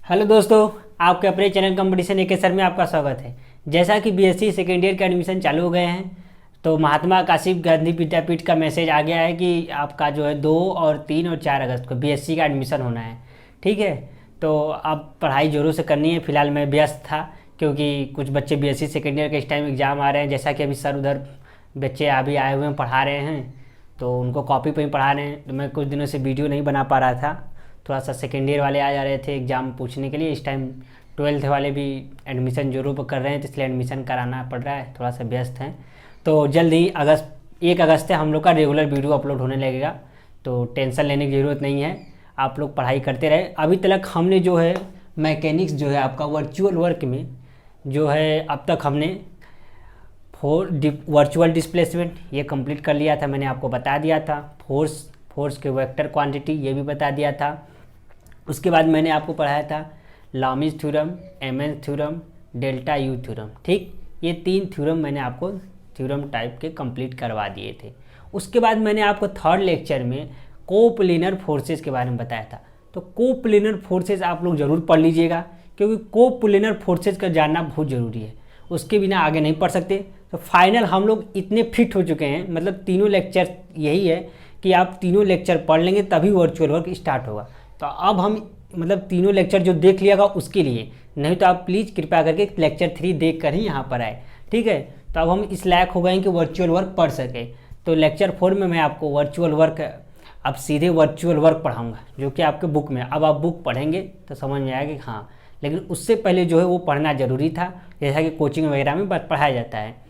Hello दोस्तों, आपके अपने चैनल कंपटीशन एक सर में आपका स्वागत है। जैसा कि बीएससी सेकेंड ईयर के एडमिशन चालू हो गए हैं, तो महात्मा काशी गांधी विद्यापीठ का मैसेज आ गया है कि आपका जो है 2 और 3 और 4 अगस्त को बीएससी का एडमिशन होना है। ठीक है, तो अब पढ़ाई ज़ोरों से करनी है। फिलहाल मैं व्यस्त था क्योंकि कुछ बच्चे बीएससी सेकेंड ईयर के इस टाइम एग्ज़ाम आ रहे हैं। जैसा कि अभी सर उधर बच्चे अभी आए हुए हैं, पढ़ा रहे हैं, तो उनको कॉपी पर ही पढ़ा रहे हैं। तो मैं कुछ दिनों से वीडियो नहीं बना पा रहा था। थोड़ा सा सेकेंड ईयर वाले आ जा रहे थे एग्ज़ाम पूछने के लिए। इस टाइम 12th वाले भी एडमिशन जोरों पर कर रहे हैं, तो इसलिए एडमिशन कराना पड़ रहा है। थोड़ा सा व्यस्त हैं, तो जल्द ही 1 अगस्त से हम लोग का रेगुलर वीडियो अपलोड होने लगेगा। तो टेंशन लेने की ज़रूरत नहीं है, आप लोग पढ़ाई करते रहे। अभी तक हमने जो है मैकेनिक्स जो है आपका वर्चुअल वर्क में जो है अब तक हमने वर्चुअल डिस्प्लेसमेंट ये कंप्लीट कर लिया था। मैंने आपको बता दिया था। फोर्स के वेक्टर क्वांटिटी ये भी बता दिया था। उसके बाद मैंने आपको पढ़ाया था Lami's theorem, MN theorem, delta U theorem. ठीक, ये 3 थ्योरम मैंने आपको थ्योरम टाइप के कंप्लीट करवा दिए थे। उसके बाद मैंने आपको थर्ड लेक्चर में कोप्लेनर फोर्सेस के बारे में बताया था। तो कोप्लेनर फोर्सेस आप लोग ज़रूर पढ़ लीजिएगा, क्योंकि कोप्लेनर फोर्सेस का जानना बहुत ज़रूरी है। उसके बिना आगे नहीं पढ़ सकते। तो फाइनल हम लोग इतने फिट हो चुके हैं, मतलब तीनों लेक्चर यही है कि आप तीनों लेक्चर पढ़ लेंगे तभी वर्चुअल वर्क स्टार्ट होगा। तो अब हम मतलब तीनों लेक्चर जो देख लिएगा उसके लिए, नहीं तो आप प्लीज़ कृपया करके लेक्चर 3 देख कर ही यहाँ पर आए। ठीक है, तो अब हम इस लायक हो गए कि वर्चुअल वर्क पढ़ सके। तो लेक्चर 4 में मैं आपको वर्चुअल वर्क, अब सीधे वर्चुअल वर्क पढ़ाऊँगा, जो कि आपके बुक में। अब आप बुक पढ़ेंगे तो समझ में आएगा कि हाँ, लेकिन उससे पहले जो है वो पढ़ना ज़रूरी था, जैसा कि कोचिंग वगैरह में पढ़ाया जाता है।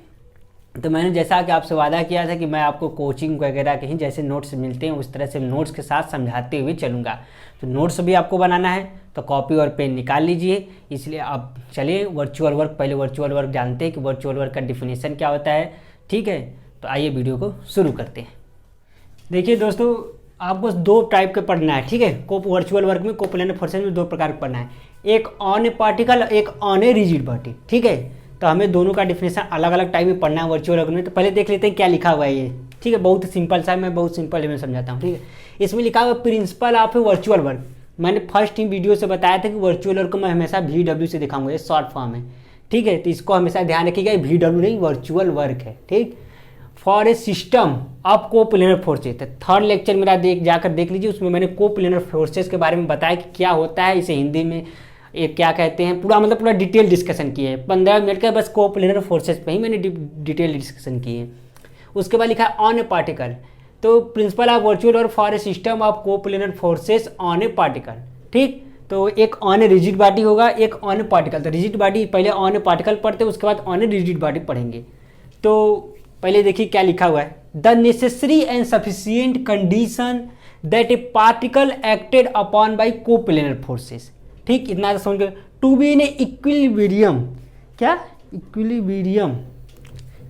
तो मैंने जैसा कि आपसे वादा किया था कि मैं आपको कोचिंग वगैरह के ही जैसे नोट्स मिलते हैं उस तरह से नोट्स के साथ समझाते हुए चलूँगा। तो नोट्स भी आपको बनाना है तो कॉपी और पेन निकाल लीजिए। इसलिए आप चलिए वर्चुअल वर्क, पहले वर्चुअल वर्क जानते हैं कि वर्चुअल वर्क का डिफिनीशन क्या होता है। ठीक है, तो आइए वीडियो को शुरू करते हैं। देखिए दोस्तों, आपको 2 टाइप के पढ़ना है। ठीक है, वर्चुअल वर्क में कोप्लेनर फोर्सेस में 2 प्रकार का पढ़ना है, एक ऑन ए पार्टिकल, एक ऑन ए रिजिड बॉडी। ठीक है, तो हमें दोनों का डिफिनेशन अलग अलग टाइप में पढ़ना है वर्चुअल वर्क में। तो पहले देख लेते हैं क्या लिखा हुआ है ये। ठीक है, बहुत सिंपल सा है, मैं बहुत सिंपल में समझाता हूँ। ठीक है, इसमें लिखा हुआ प्रिंसिपल ऑफ वर्चुअल वर्क। मैंने फर्स्ट ही वीडियो से बताया था कि वर्चुअल वर्क को मैं हमेशा VW से दिखाऊंगा, ये शॉर्ट फॉर्म है। ठीक है, तो इसको हमेशा ध्यान रखिएगा, VW नहीं वर्चुअल वर्क है। ठीक, for a system of coplanar forces. Third lecture मेरा जाकर देख लीजिए, उसमें मैंने कोप्लेनर फोर्सेज के बारे में बताया कि क्या होता है, इसे हिंदी में एक क्या कहते हैं, पूरा मतलब पूरा डिटेल डिस्कशन किए हैं। 15 मिनट का बस कोप्लेनर फोर्सेज पे ही मैंने डिटेल डिस्कशन किए हैं। उसके बाद लिखा है ऑन ए पार्टिकल। तो प्रिंसिपल ऑफ वर्चुअल और for a system of coplanar forces on a particle. ठीक, तो एक ऑन ए रिजिड बॉडी होगा, एक ऑन ए पार्टिकल। तो रिजिड बॉडी पहले ऑन ए पार्टिकल पढ़ते, उसके बाद ऑन ए रिजिड बॉडी पढ़ेंगे। तो पहले देखिए क्या लिखा हुआ है, the necessary and sufficient condition that a particle acted upon by coplanar forces. ठीक, इतना समझ कर, टू बी इन इक्विलिब्रियम। क्या इक्विलिब्रियम,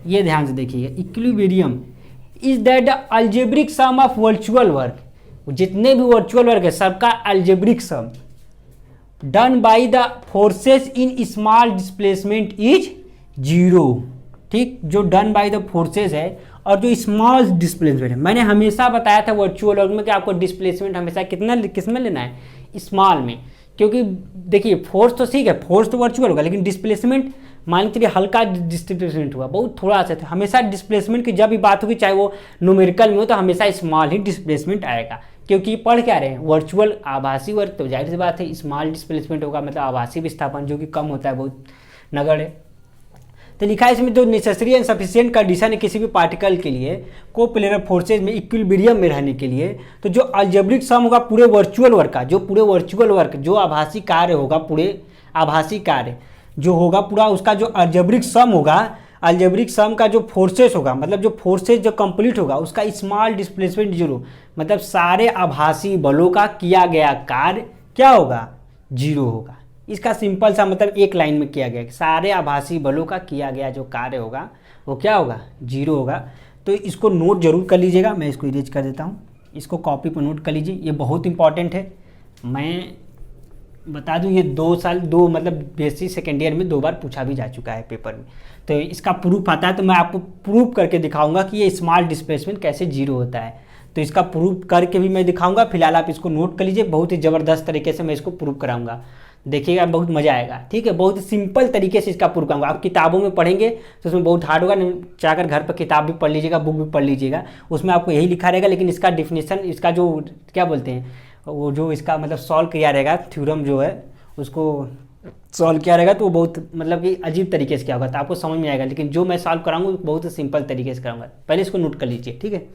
ये ध्यान से देखिएगा। Equilibrium is that the algebraic sum of virtual work. जितने भी वर्चुअल वर्क है सबका algebraic sum done by the forces in small displacement is 0। ठीक, जो डन बाय द फोर्सेस है और जो स्मॉल डिस्प्लेसमेंट है। मैंने हमेशा बताया था वर्चुअल वर्क में कि आपको डिस्प्लेसमेंट हमेशा किसमें लेना है, स्मॉल में। क्योंकि देखिए फोर्स तो ठीक है, फोर्स तो वर्चुअल होगा, लेकिन डिस्प्लेसमेंट मान के चलिए हल्का डिस्प्लेसमेंट हुआ, बहुत थोड़ा सा। तो हमेशा डिस्प्लेसमेंट की जब भी बात होगी, चाहे वो न्यूमेरिकल में हो, तो हमेशा स्मॉल ही डिस्प्लेसमेंट आएगा। क्योंकि पढ़ क्या रहे हैं, वर्चुअल आभासी वर्क, तो जाहिर सी बात है स्मॉल डिस्प्लेसमेंट होगा, मतलब आभासी विस्थापन, जो कि कम होता है, बहुत नगण्य है। तो लिखा है इसमें जो नेसेसरी एंड सफिशिएंट कंडीशन है किसी भी पार्टिकल के लिए कोप्लेनर फोर्सेज में इक्विलिब्रियम में रहने के लिए, तो जो अलजेब्रिक सम होगा पूरे वर्चुअल वर्क का, जो पूरे वर्चुअल वर्क जो आभासी कार्य होगा, पूरे आभासी कार्य जो होगा पूरा, उसका जो अलजेब्रिक सम होगा, अलजेब्रिक सम का जो फोर्सेस होगा, मतलब जो फोर्सेस जो कंप्लीट होगा, उसका स्मॉल डिस्प्लेसमेंट 0, मतलब सारे आभासी बलों का किया गया कार्य क्या होगा, 0 होगा। इसका सिंपल सा मतलब एक लाइन में किया गया कि सारे आभासी बलों का किया गया जो कार्य होगा वो क्या होगा, 0 होगा। तो इसको नोट जरूर कर लीजिएगा, मैं इसको इरेज कर देता हूँ, इसको कॉपी पर नोट कर लीजिए, ये बहुत इंपॉर्टेंट है। मैं बता दूं ये 2 साल मतलब बीएससी सेकेंड ईयर में 2 बार पूछा भी जा चुका है पेपर में। तो इसका प्रूफ आता है, तो मैं आपको प्रूफ करके दिखाऊंगा कि ये स्मॉल डिस्प्लेसमेंट कैसे 0 होता है। तो इसका प्रूफ करके भी मैं दिखाऊंगा। फिलहाल आप इसको नोट कर लीजिए, बहुत ही ज़बरदस्त तरीके से मैं इसको प्रूफ कराऊंगा। देखिएगा, बहुत मज़ा आएगा। ठीक है, बहुत सिंपल तरीके से इसका प्रूफ करूँगा। आप किताबों में पढ़ेंगे तो उसमें बहुत हार्ड होगा, चाहकर घर पर किताब भी पढ़ लीजिएगा, बुक भी पढ़ लीजिएगा, उसमें आपको यही लिखा रहेगा। लेकिन इसका डिफिनेशन, इसका जो क्या बोलते हैं, वो जो इसका मतलब सॉल्व किया रहेगा, थ्योरम जो है उसको सॉल्व किया रहेगा, तो वो बहुत मतलब कि अजीब तरीके से क्या होगा तो आपको समझ में आएगा। लेकिन जो मैं सॉल्व कराऊंगा बहुत सिंपल तरीके से कराऊंगा, पहले इसको नोट कर लीजिए। ठीक है,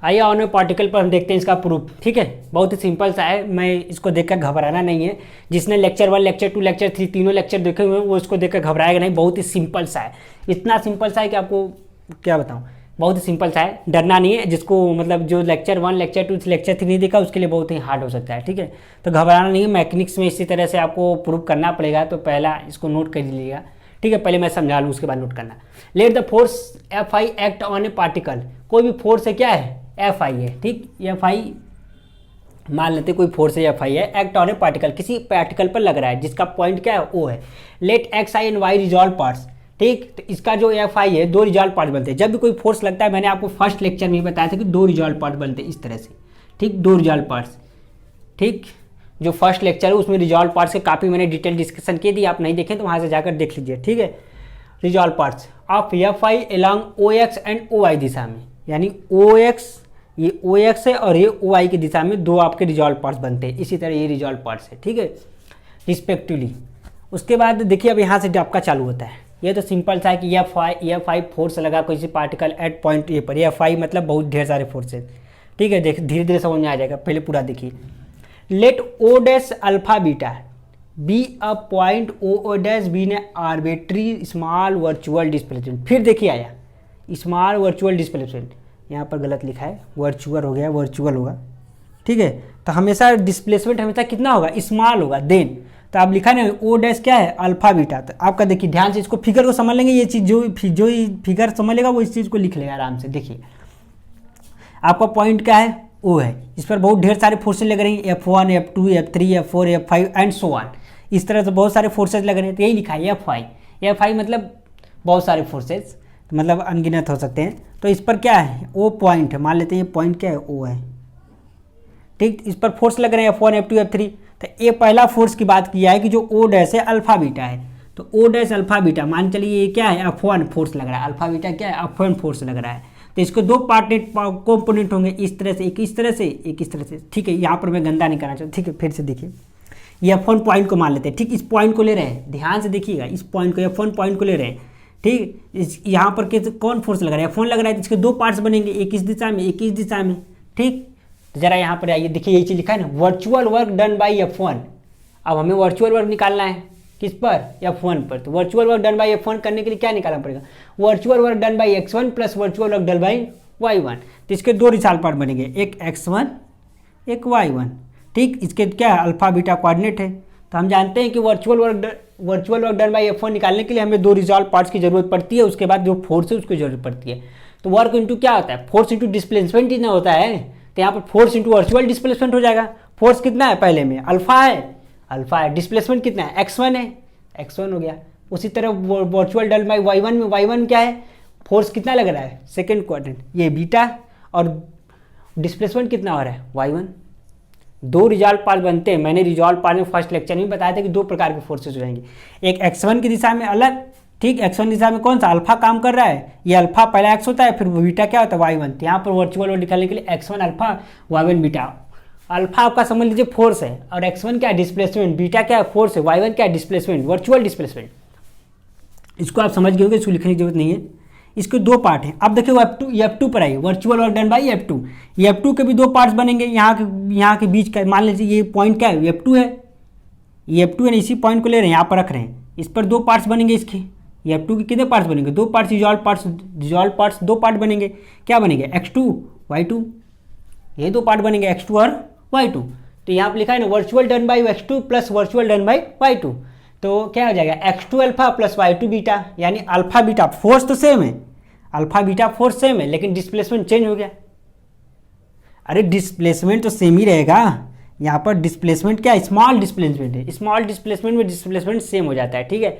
आइए ऑन पार्टिकल पर हम देखते हैं इसका प्रूफ। ठीक है, बहुत ही सिंपल सा है, मैं इसको देखकर घबराना नहीं है। जिसने लेक्चर 1, लेक्चर 2, लेक्चर 3 तीनों लेक्चर देखे हुए हैं वो इसको देखकर घबराएगा नहीं। बहुत ही सिंपल सा है, इतना सिंपल सा है कि आपको क्या बताऊँ, बहुत ही सिंपल सा है, डरना नहीं है। जिसको मतलब जो लेक्चर 1, लेक्चर 2, लेक्चर 3 नहीं देखा उसके लिए बहुत ही हार्ड हो सकता है। ठीक है, तो घबराना नहीं है। मैकेनिक्स में इसी तरह से आपको प्रूफ करना पड़ेगा, तो पहला इसको नोट कर लीजिएगा। ठीक है, पहले मैं समझा लूँ उसके बाद नोट करना। Let the force F I act on a particle, कोई भी फोर्स है क्या है, एफ आई है। ठीक, एफ आई मान लेते कोई फोर्स है, एफ आई है, एक्ट ऑन ए पार्टिकल, किसी पार्टिकल पर लग रहा है जिसका पॉइंट क्या है, ओ है। Let X I and Y resolve parts. ठीक, तो इसका जो एफ आई है, दो रिजॉल्व पार्ट बनते हैं। जब भी कोई फोर्स लगता है, मैंने आपको फर्स्ट लेक्चर में बताया था कि दो रिजॉल्व पार्ट बनते हैं इस तरह से। ठीक, दो रिजॉल्व पार्ट्स। ठीक, जो फर्स्ट लेक्चर है उसमें रिजॉल्व पार्ट्स के काफ़ी मैंने डिटेल डिस्कशन की थी, आप नहीं देखें तो वहाँ से जाकर देख लीजिए। ठीक है, resolve parts of F I along O X and O Y दिशा में, यानी ओ एक्स, ये ओ एक्स है और ये ओ आई की दिशा में दो आपके रिजॉल्व पार्ट्स बनते हैं। इसी तरह ये रिजॉल्व पार्ट्स है। ठीक है, रिस्पेक्टिवली। उसके बाद देखिए अब यहाँ से आपका चालू होता है। ये तो सिंपल सा है कि एफ आई फोर्स लगा किसी पार्टिकल एट पॉइंट ए पर। एफ आई मतलब बहुत ढेर सारे फोर्सेज। ठीक है, देख धीरे धीरे समझ में आ जाएगा, पहले पूरा देखिए। Let O dash alpha beta be a point O dash B ने आर्बिट्री स्मॉल वर्चुअल डिस्प्लेसमेंट। फिर देखिए आया स्मॉल वर्चुअल डिस्प्लेसमेंट, यहाँ पर गलत लिखा है, वर्चुअल हो गया, वर्चुअल होगा। ठीक है, तो हमेशा डिस्प्लेसमेंट हमेशा कितना होगा, स्मॉल होगा। देन तो आप लिखा ना ओ डैश क्या है, अल्फा बीटा। तो आपका देखिए ध्यान से इसको फिगर को समझ लेंगे, ये चीज़ जो फिगर समझ लेगा वो इस चीज़ को लिख लेगा आराम से। देखिए आपका पॉइंट क्या है, ओ है, इस पर बहुत ढेर सारे फोर्सेज लग रहे हैं, F1, F2, F3, F4, F5 and so on. इस तरह से बहुत सारे फोर्सेज लग रहे हैं, तो यही लिखा है एफ आई मतलब बहुत सारे फोर्सेज, मतलब अनगिनत हो सकते हैं। तो इस पर क्या है, ओ पॉइंट है, मान लेते हैं ये पॉइंट क्या है, ओ है। ठीक, इस पर फोर्स लग रहे हैं F1, F2, F3। तो ये पहला फोर्स की बात किया है कि जो ओ डैश है अल्फा बीटा है, तो ओ डैश अल्फा बीटा मान चलिए ये क्या है, F1 फोर्स लग रहा है, अल्फा बीटा क्या है, F1 फोर्स लग रहा है। तो इसको दो कंपोनेंट होंगे, इस तरह से, एक इस तरह से, एक इस तरह से। ठीक है, यहाँ पर मैं गंदा नहीं करना चाहता। ठीक है, फिर से देखिए, ये F1 पॉइंट को मान लेते हैं। ठीक, इस पॉइंट को ले रहे हैं, ध्यान से देखिएगा, इस पॉइंट को F1 पॉइंट को ले रहे हैं। ठीक, इस यहाँ पर कौन फोर्स लग रहा है, F1 लग रहा है, तो इसके दो पार्ट्स बनेंगे, एक इस दिशा में, एक इस दिशा में। ठीक, तो जरा यहाँ पर आइए, देखिए यही चीज़ लिखा है ना, virtual work done by F1। अब हमें वर्चुअल वर्क निकालना है किस पर, F1 पर। तो virtual work done by F1 करने के लिए क्या निकालना पड़ेगा, virtual work done by X1 plus virtual work done by Y1। तो इसके दो रिजल्ट पार्ट बनेंगे, एक X1 एक Y1। ठीक, इसके क्या है, अल्फा बीटा कोऑर्डिनेट है। तो हम जानते हैं कि virtual work done by F1 निकालने के लिए हमें दो रिजॉल्व पार्ट्स की जरूरत पड़ती है, उसके बाद जो फोर्स है उसकी जरूरत पड़ती है। तो वर्क इंटू क्या होता है, फोर्स इंटू डिस्प्लेसमेंट इतना होता है। तो यहाँ पर फोर्स इंटू वर्चुअल डिस्प्लेसमेंट हो जाएगा। फोर्स कितना है, पहले में अल्फा है, डिस्प्लेसमेंट कितना है, X1 है, X1 हो गया। उसी तरह वर्चुअल डन बाई Y1 में Y1 क्या है, फोर्स कितना लग रहा है, सेकेंड क्वाड्रेंट, ये बीटा, और डिस्प्लेसमेंट कितना हो रहा है, Y1। दो रिजॉल्व पार्ट बनते हैं। मैंने रिजॉल्व पार्ट में फर्स्ट लेक्चर में बताया था कि दो प्रकार के फोर्सेस हो जाएंगे, एक X1 की दिशा में अलग। ठीक, X1 की दिशा में कौन सा, अल्फा काम कर रहा है, ये अल्फा पहला एक्स होता है, फिर बीटा क्या होता है, Y1। तो यहाँ पर वर्चुअल निकालने के लिए X1 alpha, Y1 beta. Alpha आपका समझ लीजिए फोर्स है, और X1 क्या है, डिस्प्लेसमेंट, बीटा क्या है, फोर्स है, Y1 क्या है, डिस्प्लेसमेंट, वर्चुअल डिस्प्लेसमेंट। इसको आप समझ गए होंगे, इसको लिखने की जरूरत नहीं है। इसके दो पार्ट हैं। अब देखिए F2 पर आइए, virtual work done by F2। ये F2 के भी दो पार्ट्स बनेंगे, यहाँ के बीच का, मान लीजिए ये पॉइंट क्या है, F2 है, ये F2 है, इसी पॉइंट को ले रहे हैं, यहाँ पर रख रहे हैं। इस पर दो पार्ट्स बनेंगे इसके, ये F2 के कितने पार्ट्स बनेंगे, दो पार्ट्स, रिजॉल्व पार्ट्स दो पार्ट बनेंगे। क्या बनेंगे, X2 Y2, ये दो पार्ट बनेंगे, X2 और Y2। तो यहाँ पर लिखा है ना, virtual done by X2 plus virtual done by Y2। तो क्या हो जाएगा, X2 alpha plus Y2 beta, यानी अल्फा बीटा फोर्स तो सेम है, अल्फा बीटा फोर्स सेम है, लेकिन डिस्प्लेसमेंट चेंज हो गया। अरे डिस्प्लेसमेंट तो सेम ही रहेगा, यहाँ पर डिस्प्लेसमेंट क्या है, स्मॉल डिस्प्लेसमेंट है, स्मॉल डिस्प्लेसमेंट में डिस्प्लेसमेंट सेम हो जाता है। ठीक है,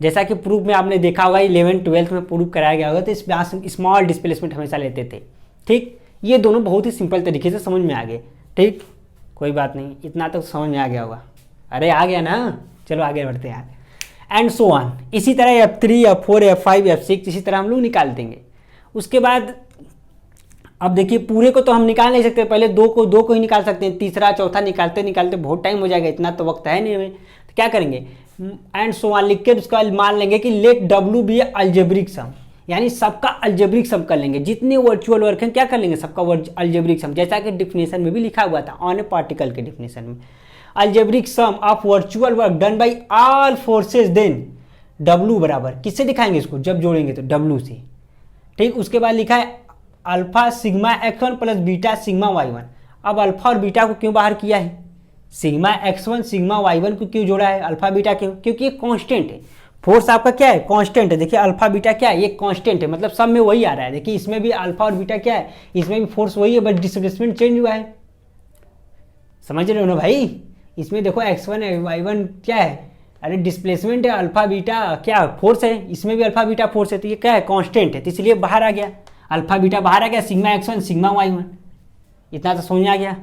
जैसा कि प्रूफ में आपने देखा होगा 11th-12th में प्रूफ कराया गया होगा, तो इस स्मॉल डिस्प्लेसमेंट हमेशा लेते थे। ठीक, ये दोनों बहुत ही सिंपल तरीके से समझ में आ गए। ठीक, कोई बात नहीं, इतना तो समझ में आ गया होगा। अरे आ गया ना, चलो आगे बढ़ते हैं यार। एंड सो ऑन, इसी तरह F3, F4, F5, F6 इसी तरह हम लोग निकाल देंगे। उसके बाद अब देखिए पूरे को तो हम निकाल नहीं सकते, पहले दो को ही निकाल सकते हैं, तीसरा चौथा निकालते निकालते बहुत टाइम हो जाएगा, इतना तो वक्त है नहीं हमें। तो क्या करेंगे, एंड सो ऑन लिख के उसका मान लेंगे कि let W be algebraic sum, यानी सबका अल्जेब्रिक सम कर लेंगे। जितने वर्चुअल वर्क हैं क्या कर लेंगे, सबका अल्जेब्रिक सम, जैसा कि डिफिनेशन में भी लिखा हुआ था, ऑन ए पार्टिकल के डिफिनेशन में। Algebraic sum of virtual work done by all forces, then W बराबर किससे दिखाएंगे इसको, जब जोड़ेंगे तो W से। ठीक, उसके बाद लिखा है alpha sigma x1 plus beta sigma y1। अब अल्फा और बीटा को क्यों बाहर किया है, सिग्मा x1 सिग्मा y1 को क्यों जोड़ा है, अल्फा बीटा क्यों, क्योंकि ये कांस्टेंट है। फोर्स आपका क्या है, कांस्टेंट है। देखिए अल्फा बीटा क्या है, ये कांस्टेंट है, मतलब सब में वही आ रहा है। देखिए इसमें भी अल्फा और बीटा क्या है, इसमें भी फोर्स वही है, बस डिस्प्लेसमेंट चेंज हुआ है। समझ रहे हो ना भाई, इसमें देखो x1 y1 क्या है, अरे डिस्प्लेसमेंट है, अल्फा बीटा क्या फोर्स है, इसमें भी अल्फा बीटा फोर्स है, तो ये क्या है, कांस्टेंट है, तो इसलिए बाहर आ गया, अल्फा बीटा बाहर आ गया, सिग्मा x1 सिग्मा y1। इतना तो समझ आ गया।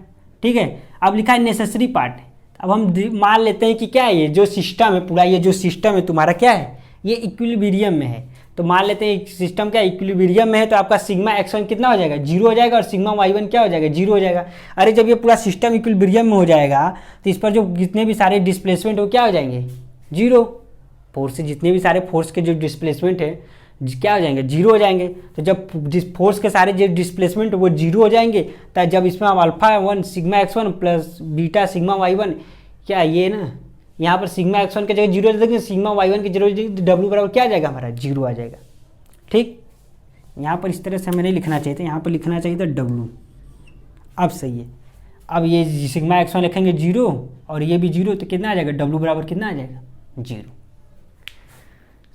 ठीक है, अब लिखा है नेसेसरी पार्ट। अब हम मान लेते हैं कि क्या है, ये जो सिस्टम है पूरा, ये जो सिस्टम है तुम्हारा क्या है, ये इक्विलिब्रियम में है। तो मान लेते हैं सिस्टम क्या इक्विलिब्रियम में है, तो आपका सिग्मा x1 कितना हो जाएगा, 0 हो जाएगा, और सिग्मा y1 क्या हो जाएगा, 0 हो जाएगा। अरे जब ये पूरा सिस्टम इक्विलिब्रियम में हो जाएगा तो इस पर जो जितने भी सारे डिस्प्लेसमेंट हो क्या हो जाएंगे, 0। फोर्स से जितने भी सारे फोर्स के जो डिस्प्लेसमेंट है क्या हो जाएंगे, 0 हो जाएंगे। तो जब फोर्स के सारे जो डिस्प्लेसमेंट वो 0 हो जाएंगे, तो जब इसमें आप alpha 1 sigma x1 plus beta sigma y1, क्या ये ना यहाँ पर सिग्मा x1 की जगह 0 हो जाएगा, सिग्मा y1 की जगह W बराबर क्या आ जाएगा हमारा, 0 आ जाएगा। ठीक, यहाँ पर इस तरह से हमें नहीं लिखना चाहिए था, यहाँ पर लिखना चाहिए था W। अब सही है, अब ये सिग्मा x1 लिखेंगे 0 और ये भी 0, तो कितना आ जाएगा, W बराबर कितना आ जाएगा, 0।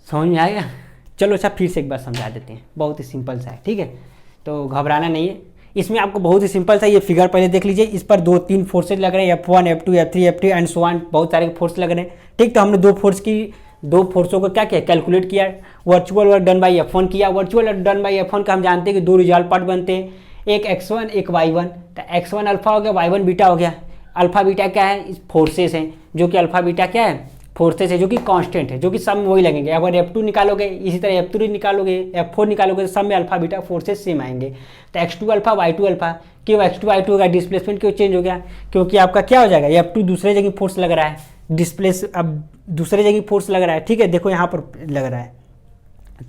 समझ में आएगा। चलो अच्छा फिर से एक बार समझा देते हैं, बहुत ही सिंपल सा है। ठीक है, तो घबराना नहीं है, इसमें आपको बहुत ही सिंपल सा ये फिगर पहले देख लीजिए। इस पर 2-3 फोर्सेज लग रहे हैं, F1 F2 F3 F2 and so on, बहुत सारे फोर्स लग रहे हैं। ठीक, तो हमने दो फोर्सों को क्या किया, कैलकुलेट किया। Virtual work done by F1 किया, virtual work done by F1 का हम जानते हैं कि 2 रिजल्ट पार्ट बनते हैं, एक x1 एक y1। तो x1 अल्फा हो गया, y1 बीटा हो गया। अल्फा बीटा क्या है, फोर्सेस हैं, जो कि अल्फा बीटा क्या है, फोर्सेस है, जो कि कांस्टेंट है, जो कि सब में वही लगेंगे। अगर F2 निकालोगे, इसी तरह F3 निकालोगे, F4 निकालोगे, तो सब में अल्फा बीटा फोर्सेस सेम आएंगे। तो x2 अल्फा y2 अल्फा, क्यों x2 y2 होगा, डिस्प्लेसमेंट क्यों चेंज हो गया, क्योंकि आपका क्या हो जाएगा, F2 दूसरे जगह फोर्स लग रहा है, अब दूसरे जगह फोर्स लग रहा है। ठीक है, देखो यहाँ पर लग रहा है,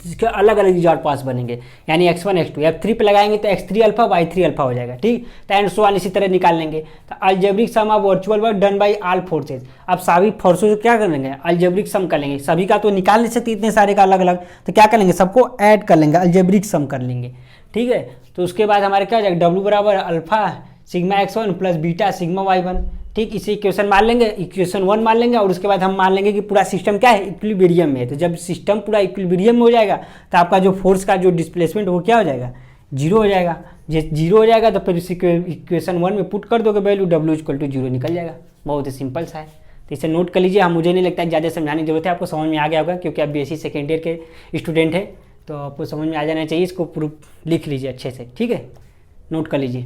इसके अलग अलग रिजल्ट पास बनेंगे, यानी x1 x2 F3 पे लगाएंगे तो x3 अल्फा y3 अल्फा हो जाएगा। ठीक, तो एंड सो ऑन इसी तरह निकाल लेंगे। तो algebraic sum of virtual work done by all forces, अब सभी फोर्सों से क्या कर लेंगे, अल्जेब्रिक सम कर लेंगे। सभी का तो निकाल नहीं सकते इतने सारे का अलग अलग, तो क्या कर लेंगे, सबको ऐड कर लेंगे, अल्जेब्रिक सम कर लेंगे। ठीक है, तो उसके बाद हमारे क्या हो जाएगा, W बराबर alpha sigma x1 plus beta sigma y1। ठीक, इसे इक्वेशन मान लेंगे, इक्वेशन 1 मान लेंगे, और उसके बाद हम मान लेंगे कि पूरा सिस्टम क्या है, इक्विलिब्रियम में है। तो जब सिस्टम पूरा इक्विलिब्रियम में हो जाएगा तो आपका जो फोर्स का जो डिस्प्लेसमेंट वो क्या हो जाएगा, 0 हो जाएगा। जब 0 हो जाएगा तो फिर इस इक्वेशन 1 में पुट कर दोगे वैल्यू, W = 0 निकल जाएगा। बहुत ही सिंपल सा है, तो इसे नोट कर लीजिए। मुझे नहीं लगता है ज़्यादा समझाने की जरूरत है, आपको समझ में आ गया होगा, क्योंकि आप BSc सेकेंड ईयर के स्टूडेंट हैं, तो आपको समझ में आ जाना चाहिए। इसको प्रूफ लिख लीजिए अच्छे से, ठीक है, नोट कर लीजिए।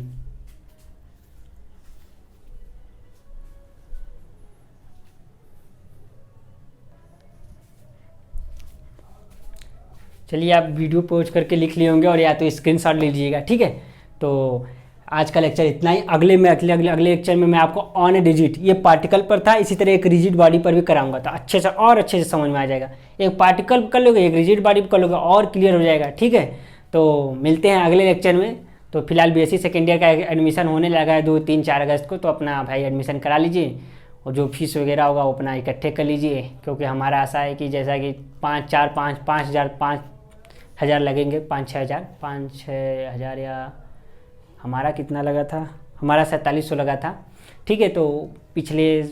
चलिए, आप वीडियो पॉज करके लिख लिए होंगे और या तो स्क्रीनशॉट ले लीजिएगा। ठीक है, तो आज का लेक्चर इतना ही। अगले लेक्चर में मैं आपको ऑन ए रिजिड, ये पार्टिकल पर था, इसी तरह एक रिजिड बॉडी पर भी कराऊंगा, तो अच्छे से और अच्छे से समझ में आ जाएगा। एक पार्टिकल कर लोगे, एक रिजिड बॉडी पर कर लोगे, और क्लियर हो जाएगा। ठीक है, तो मिलते हैं अगले लेक्चर में। तो फिलहाल BSc सेकेंड ईयर का एडमिशन होने लगा है 2, 3, 4 अगस्त को, तो अपना भाई एडमिशन करा लीजिए, और जो फीस वगैरह होगा वो अपना इकट्ठे कर लीजिए, क्योंकि हमारा आशा है कि जैसा कि 5,000 लगेंगे, 5-6 हज़ार या हमारा कितना लगा था, हमारा 4700 लगा था। ठीक है, तो पिछले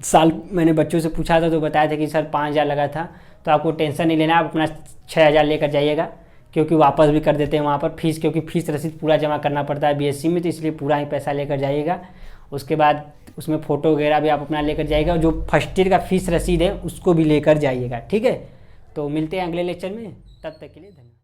साल मैंने बच्चों से पूछा था तो बताया था कि सर 5000 लगा था, तो आपको टेंशन नहीं लेना, आप अपना 6000 लेकर जाइएगा, क्योंकि वापस भी कर देते हैं वहाँ पर फीस, क्योंकि फीस रसीद पूरा जमा करना पड़ता है BSc में, तो इसलिए पूरा ही पैसा लेकर जाइएगा। उसके बाद उसमें फ़ोटो वगैरह भी आप अपना लेकर जाइएगा, और जो फर्स्ट ईयर का फीस रसीद है उसको भी लेकर जाइएगा, ठीक है। तो मिलते हैं अगले लेक्चर में, तब तक के लिए धन्यवाद।